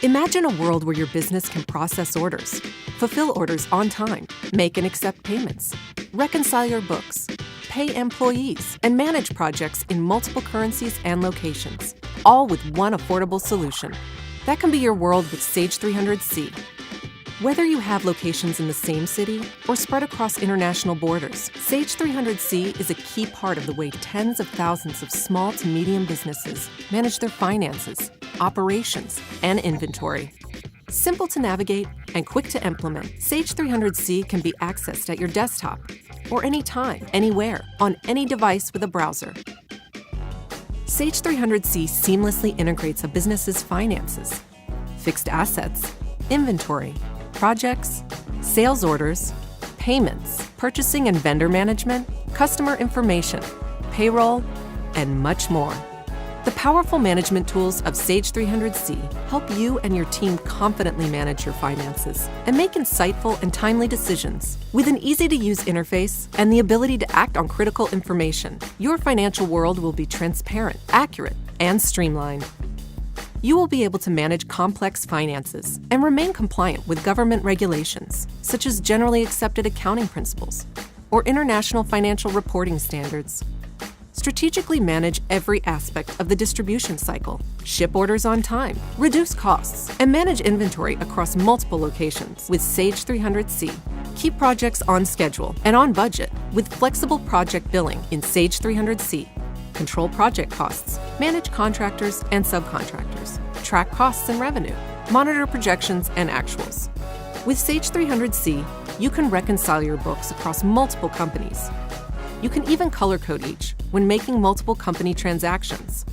Imagine a world where your business can process orders, fulfill orders on time, make and accept payments, reconcile your books, pay employees, and manage projects in multiple currencies and locations, all with one affordable solution. That can be your world with Sage 300C. Whether you have locations in the same city or spread across international borders, Sage 300C is a key part of the way tens of thousands of small to medium businesses manage their finances, operations, and inventory. Simple to navigate and quick to implement, Sage 300C can be accessed at your desktop or anytime, anywhere, on any device with a browser. Sage 300C seamlessly integrates a business's finances, fixed assets, inventory, projects, sales orders, payments, purchasing and vendor management, customer information, payroll, and much more. The powerful management tools of Sage 300C help you and your team confidently manage your finances and make insightful and timely decisions. With an easy-to-use interface and the ability to act on critical information, your financial world will be transparent, accurate, and streamlined. You will be able to manage complex finances and remain compliant with government regulations, such as generally accepted accounting principles or international financial reporting standards. Strategically manage every aspect of the distribution cycle, ship orders on time, reduce costs, and manage inventory across multiple locations with Sage 300C. Keep projects on schedule and on budget with flexible project billing in Sage 300C. Control project costs, manage contractors and subcontractors, track costs and revenue, monitor projections and actuals. With Sage 300C, you can reconcile your books across multiple companies. You can even color code each when making multiple company transactions.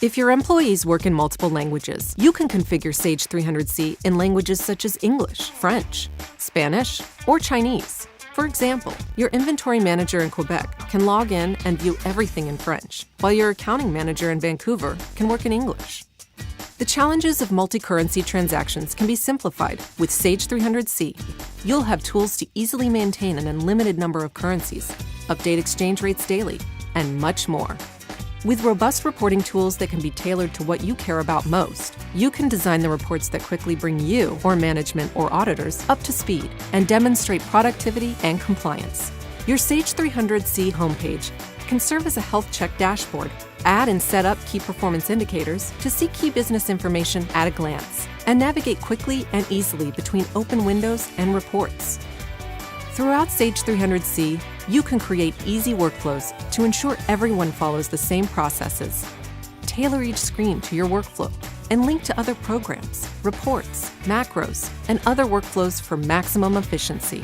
If your employees work in multiple languages, you can configure Sage 300C in languages such as English, French, Spanish, or Chinese. For example, your inventory manager in Quebec can log in and view everything in French, while your accounting manager in Vancouver can work in English. The challenges of multi-currency transactions can be simplified with Sage 300C. You'll have tools to easily maintain an unlimited number of currencies, update exchange rates daily, and much more. With robust reporting tools that can be tailored to what you care about most, you can design the reports that quickly bring you, or management or auditors, up to speed and demonstrate productivity and compliance. Your Sage 300C homepage can serve as a health check dashboard. Add and set up key performance indicators to see key business information at a glance, and navigate quickly and easily between open windows and reports. Throughout Sage 300C, you can create easy workflows to ensure everyone follows the same processes. Tailor each screen to your workflow and link to other programs, reports, macros, and other workflows for maximum efficiency.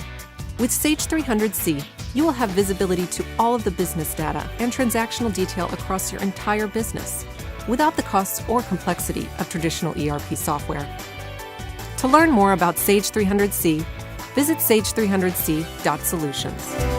With Sage 300C, you will have visibility to all of the business data and transactional detail across your entire business, without the costs or complexity of traditional ERP software. To learn more about Sage 300C, visit sage300c.solutions.